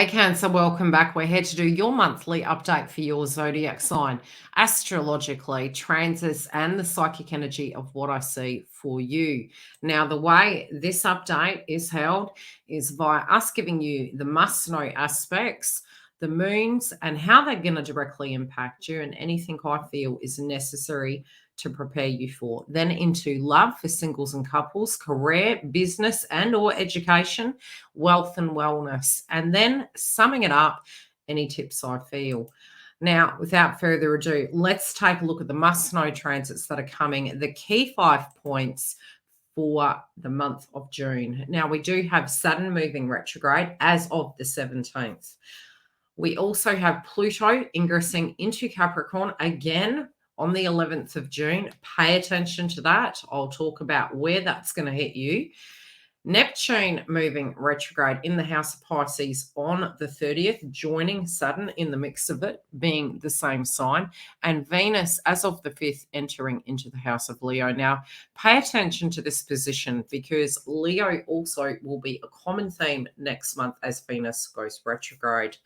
Hey Cancer, welcome back. We're here to do your monthly update for your zodiac sign, astrologically, transits, and the psychic energy of what I see for you. Now, the way this update is held is via us giving you the must-know aspects, the moons, and how they're going to directly impact you, and anything I feel is necessary to prepare you for. Then into love for singles and couples, career, business, and or education, wealth and wellness. And then summing it up, any tips I feel. Now, without further ado, let's take a look at the must-know transits that are coming, the key 5 points for the month of June. Now, we do have Saturn moving retrograde as of the 17th. We also have Pluto ingressing into Capricorn again on the 11th of June. Pay attention to that. I'll talk about where that's going to hit you. Neptune moving retrograde in the house of Pisces on the 30th, joining Saturn in the mix of it, being the same sign, and Venus as of the 5th entering into the house of Leo. Now, pay attention to this position because Leo also will be a common theme next month as Venus goes retrograde.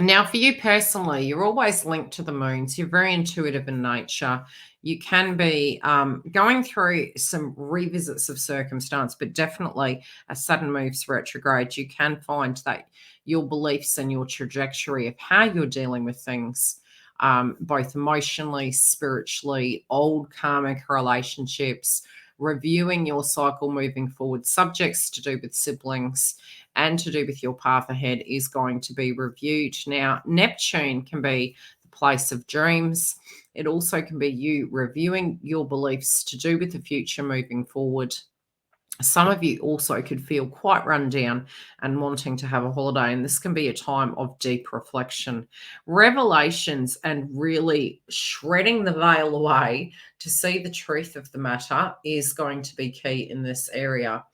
Now, for you personally, you're always linked to the moons. You're very intuitive in nature. You can be going through some revisits of circumstance, but definitely as Saturn moves retrograde, you can find that your beliefs and your trajectory of how you're dealing with things, both emotionally, spiritually, old karmic relationships, reviewing your cycle moving forward, subjects to do with siblings and to do with your path ahead is going to be reviewed. Now, Neptune can be the place of dreams. It also can be you reviewing your beliefs to do with the future moving forward. Some of you also could feel quite run down and wanting to have a holiday, and this can be a time of deep reflection, revelations, and really shredding the veil away to see the truth of the matter is going to be key in this area.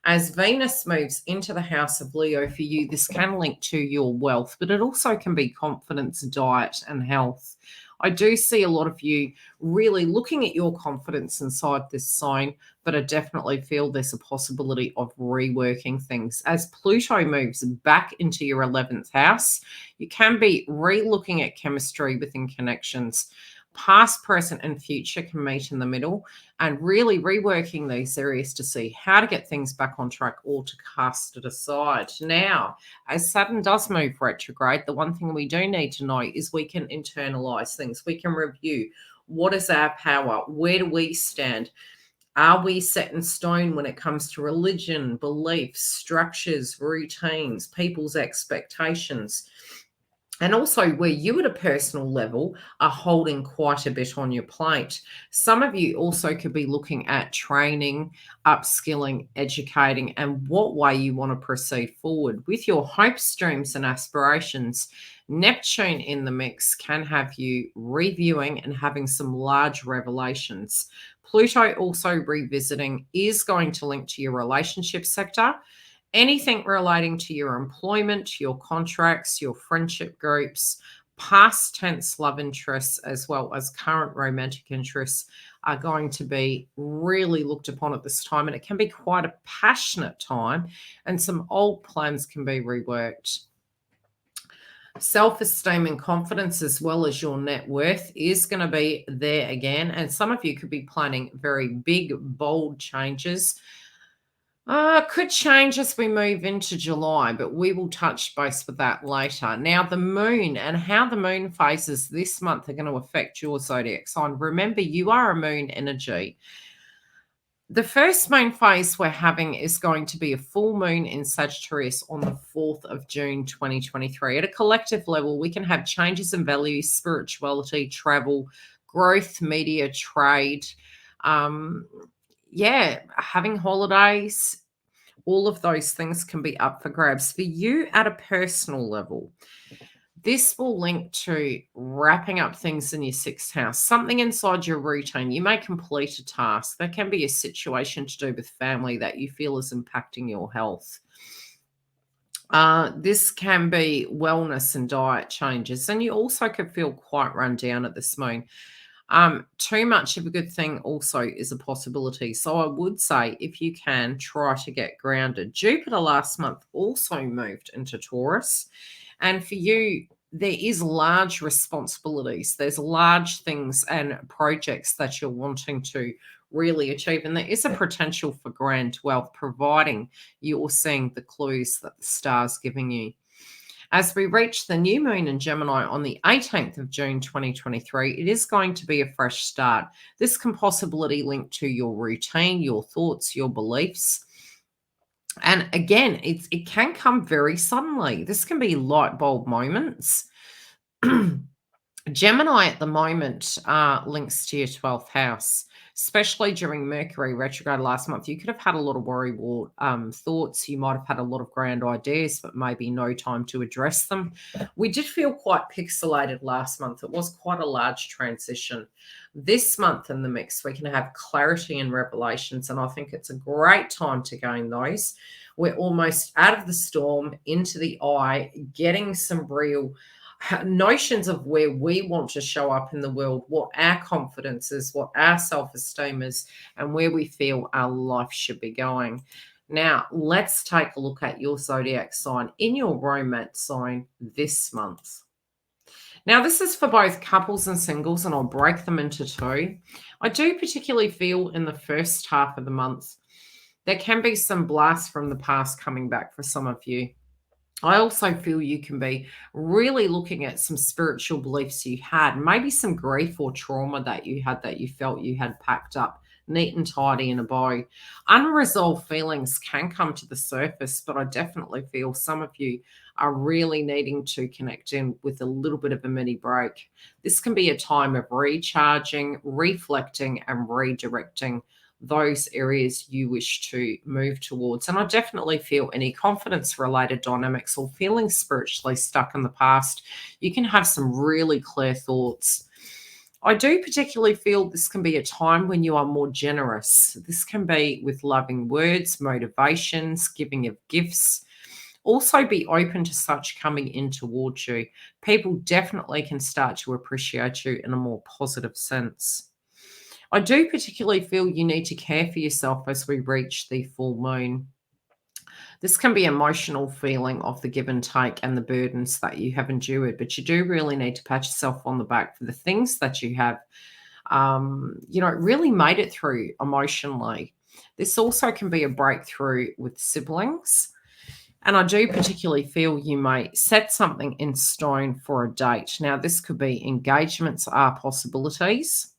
As Venus moves into the house of Leo for you, this can link to your wealth, but it also can be confidence, diet, and health. I do see a lot of you really looking at your confidence inside this sign, but I definitely feel there's a possibility of reworking things. As Pluto moves back into your 11th house, you can be re-looking at chemistry within connections. Past, present, and future can meet in the middle and really reworking these areas to see how to get things back on track or to cast it aside. Now, as Saturn does move retrograde, the one thing we do need to know is we can internalize things. We can review what is our power? Where do we stand? Are we set in stone when it comes to religion, beliefs, structures, routines, people's expectations? And also where you at a personal level are holding quite a bit on your plate. Some of you also could be looking at training, upskilling, educating, and what way you want to proceed forward. With your hopes, dreams, and aspirations, Neptune in the mix can have you reviewing and having some large revelations. Pluto also revisiting is going to link to your relationship sector. Anything relating to your employment, your contracts, your friendship groups, past tense love interests, as well as current romantic interests are going to be really looked upon at this time. And it can be quite a passionate time and some old plans can be reworked. Self-esteem and confidence, as well as your net worth, is going to be there again. And some of you could be planning very big, bold changes. Could change as we move into July, but we will touch base with that later. Now, the moon and how the moon phases this month are going to affect your zodiac sign. Remember, you are a moon energy. The first moon phase we're having is going to be a full moon in Sagittarius on the 4th of June, 2023. At a collective level, we can have changes in values, spirituality, travel, growth, media, trade, having holidays, all of those things can be up for grabs. For you at a personal level, this will link to wrapping up things in your 6th house, something inside your routine. You may complete a task. There can be a situation to do with family that you feel is impacting your health. This can be wellness and diet changes. And you also could feel quite run down at this moon. Too much of a good thing also is a possibility. So I would say if you can, try to get grounded. Jupiter last month also moved into Taurus. And for you, there is large responsibilities. There's large things and projects that you're wanting to really achieve. And there is a potential for grand wealth, providing you're seeing the clues that the stars giving you. As we reach the new moon in Gemini on the 18th of June 2023, it is going to be a fresh start. This can possibly link to your routine, your thoughts, your beliefs. And again, it can come very suddenly. This can be light bulb moments. Gemini at the moment links to your 12th house, especially during Mercury retrograde last month. You could have had a lot of worry thoughts. You might have had a lot of grand ideas, but maybe no time to address them. We did feel quite pixelated last month. It was quite a large transition. This month in the mix, we can have clarity and revelations, and I think it's a great time to gain those. We're almost out of the storm, into the eye, getting some real notions of where we want to show up in the world, what our confidence is, what our self-esteem is, and where we feel our life should be going. Now, let's take a look at your zodiac sign in your romance sign this month. Now, this is for both couples and singles, and I'll break them into two. I do particularly feel in the first half of the month, there can be some blasts from the past coming back for some of you. I also feel you can be really looking at some spiritual beliefs you had, maybe some grief or trauma that you had that you felt you had packed up neat and tidy in a bow. Unresolved feelings can come to the surface, but I definitely feel some of you are really needing to connect in with a little bit of a mini break. This can be a time of recharging, reflecting, and redirecting those areas you wish to move towards. And I definitely feel any confidence related dynamics or feeling spiritually stuck in the past, you can have some really clear thoughts. I do particularly feel this can be a time when you are more generous. This can be with loving words, motivations, giving of gifts. Also be open to such coming in towards you. People definitely can start to appreciate you in a more positive sense. I do particularly feel you need to care for yourself as we reach the full moon. This can be emotional feeling of the give and take and the burdens that you have endured, but you do really need to pat yourself on the back for the things that you have, really made it through emotionally. This also can be a breakthrough with siblings. And I do particularly feel you may set something in stone for a date. Now, this could be engagements are possibilities,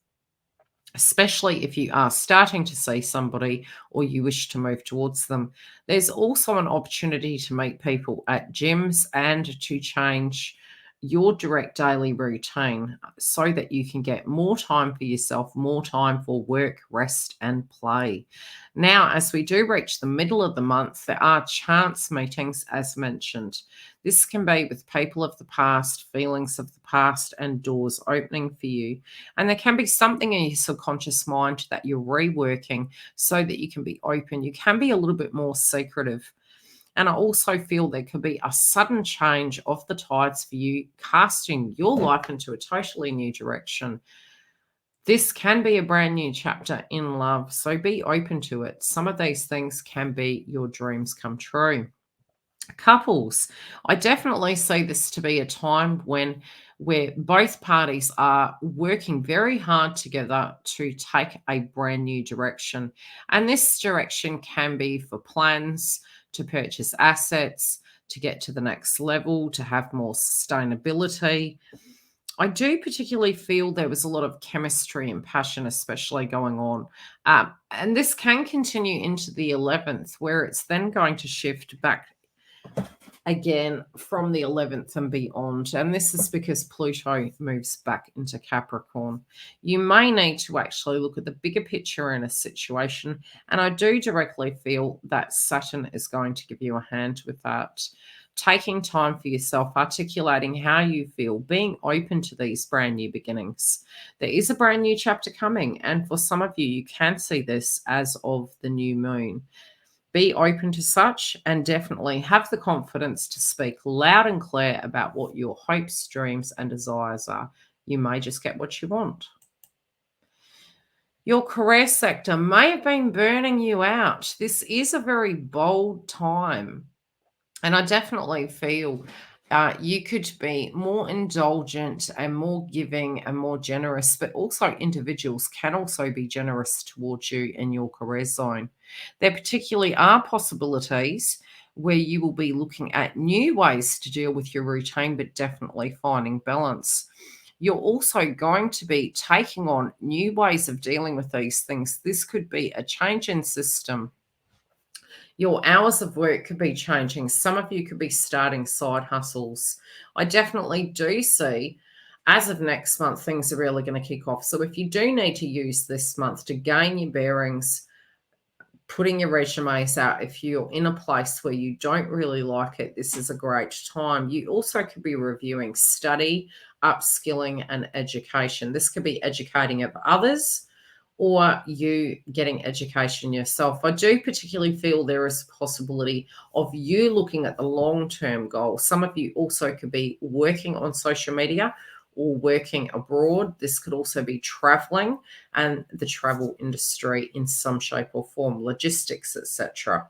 especially if you are starting to see somebody or you wish to move towards them. There's also an opportunity to meet people at gyms and to change your direct daily routine so that you can get more time for yourself, more time for work, rest, and play. Now, as we do reach the middle of the month, there are chance meetings, as mentioned. This can be with people of the past, feelings of the past, and doors opening for you. And there can be something in your subconscious mind that you're reworking so that you can be open. You can be a little bit more secretive. And I also feel there could be a sudden change of the tides for you, casting your life into a totally new direction. This can be a brand new chapter in love, so be open to it. Some of these things can be your dreams come true. Couples, I definitely see this to be a time where both parties are working very hard together to take a brand new direction. And this direction can be for plans to purchase assets, to get to the next level, to have more sustainability. I do particularly feel there was a lot of chemistry and passion, especially going on. And this can continue into the 11th, where it's then going to shift back again from the 11th and beyond. And this is because Pluto moves back into Capricorn. You may need to actually look at the bigger picture in a situation. And I do directly feel that Saturn is going to give you a hand with that. Taking time for yourself, articulating how you feel, being open to these brand new beginnings. There is a brand new chapter coming. And for some of you, you can see this as of the new moon. Be open to such and definitely have the confidence to speak loud and clear about what your hopes, dreams, and desires are. You may just get what you want. Your career sector may have been burning you out. This is a very bold time. And I definitely feel you could be more indulgent and more giving and more generous, but also individuals can also be generous towards you in your career zone. There particularly are possibilities where you will be looking at new ways to deal with your routine, but definitely finding balance. You're also going to be taking on new ways of dealing with these things. This could be a change in system. Your hours of work could be changing. Some of you could be starting side hustles. I definitely do see, as of next month, things are really going to kick off. So if you do need to use this month to gain your bearings, putting your resumes out, if you're in a place where you don't really like it, this is a great time. You also could be reviewing study, upskilling, and education. This could be educating of others or you getting education yourself. I do particularly feel there is a possibility of you looking at the long-term goal. Some of you also could be working on social media or working abroad. This could also be traveling and the travel industry in some shape or form, logistics, etc.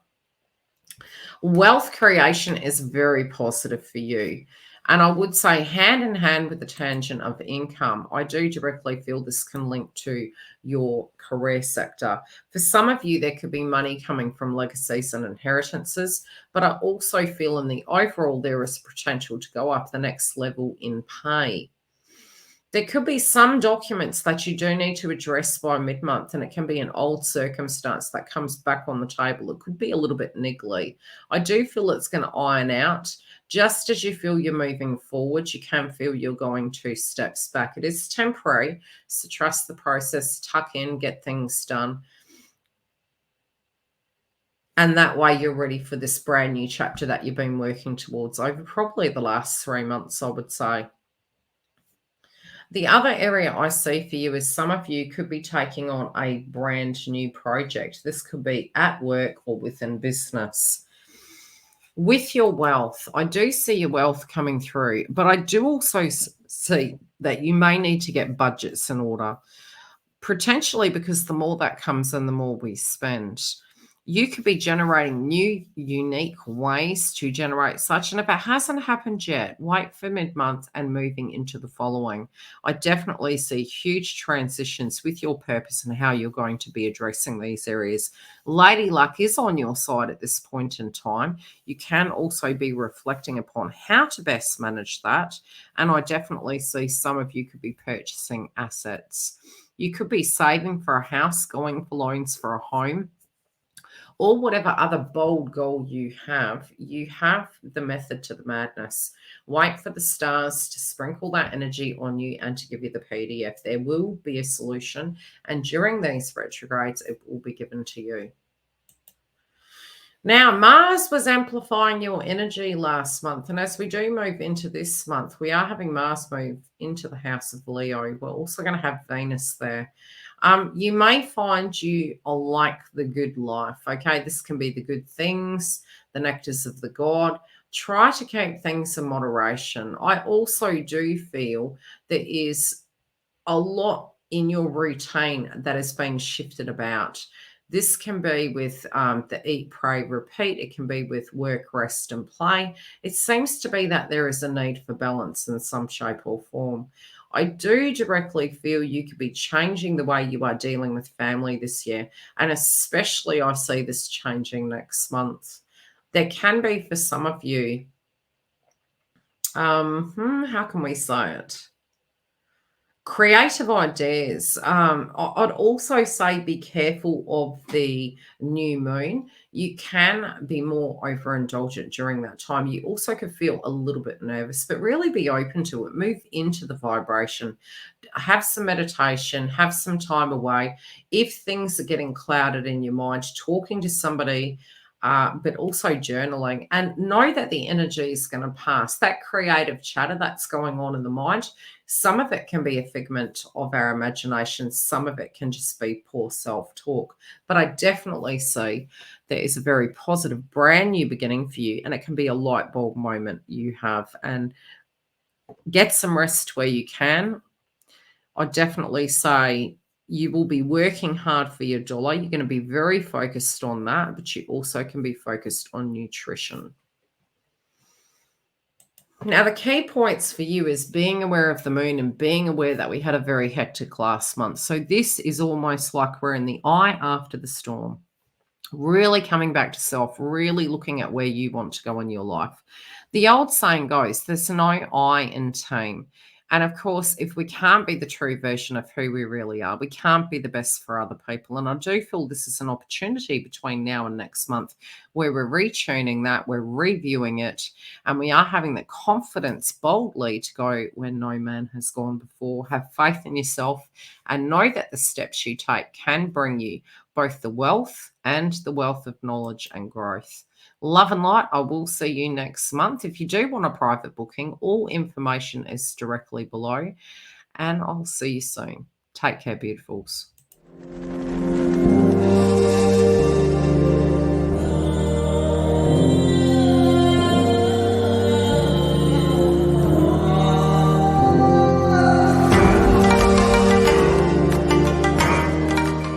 Wealth creation is very positive for you. And I would say hand in hand with the tangent of income, I do directly feel this can link to your career sector. For some of you, there could be money coming from legacies and inheritances, but I also feel in the overall, there is potential to go up the next level in pay. There could be some documents that you do need to address by mid-month, and it can be an old circumstance that comes back on the table. It could be a little bit niggly. I do feel it's going to iron out. Just as you feel you're moving forward, you can feel you're going 2 steps back. It is temporary, so trust the process, tuck in, get things done. And that way you're ready for this brand new chapter that you've been working towards over probably the last 3 months, I would say. The other area I see for you is some of you could be taking on a brand new project. This could be at work or within business. With your wealth, I do see your wealth coming through, but I do also see that you may need to get budgets in order, potentially because the more that comes in, the more we spend. You could be generating new, unique ways to generate such. And if it hasn't happened yet, wait for mid-month and moving into the following. I definitely see huge transitions with your purpose and how you're going to be addressing these areas. Lady Luck is on your side at this point in time. You can also be reflecting upon how to best manage that. And I definitely see some of you could be purchasing assets. You could be saving for a house, going for loans for a home, or whatever other bold goal you have the method to the madness. Wait for the stars to sprinkle that energy on you and to give you the PDF. There will be a solution, and during these retrogrades, it will be given to you. Now, Mars was amplifying your energy last month, and as we do move into this month, we are having Mars move into the house of Leo. We're also going to have Venus there. You may find you like the good life. Okay, this can be the good things, the nectars of the god. Try to keep things in moderation. I also do feel there is a lot in your routine that is being shifted about. This can be with the eat, pray, repeat. It can be with work, rest, and play. It seems to be that there is a need for balance in some shape or form. I do directly feel you could be changing the way you are dealing with family this year. And especially I see this changing next month. There can be for some of you, how can we say it? Creative ideas. I'd also say be careful of the new moon. You can be more overindulgent during that time. You also could feel a little bit nervous, but really be open to it. Move into the vibration. Have some meditation, have some time away. If things are getting clouded in your mind, talking to somebody, but also journaling, and know that the energy is going to pass. That creative chatter that's going on in the mind, some of it can be a figment of our imagination. Some of it can just be poor self-talk. But I definitely see there is a very positive, brand new beginning for you, and it can be a light bulb moment you have. And get some rest where you can. I definitely say You will be working hard for your dollar. You're going to be very focused on that, but you also can be focused on nutrition. Now, the key points for you is being aware of the moon and being aware that we had a very hectic last month. So this is almost like we're in the eye after the storm. Really coming back to self, really looking at where you want to go in your life. The old saying goes, there's no I in team. And of course, if we can't be the true version of who we really are, we can't be the best for other people. And I do feel this is an opportunity between now and next month where we're retuning that, we're reviewing it, and we are having the confidence boldly to go where no man has gone before. Have faith in yourself and know that the steps you take can bring you both the wealth and the wealth of knowledge and growth. Love and light. I will see you next month. If you do want a private booking, all information is directly below, and I'll see you soon. Take care, beautifuls.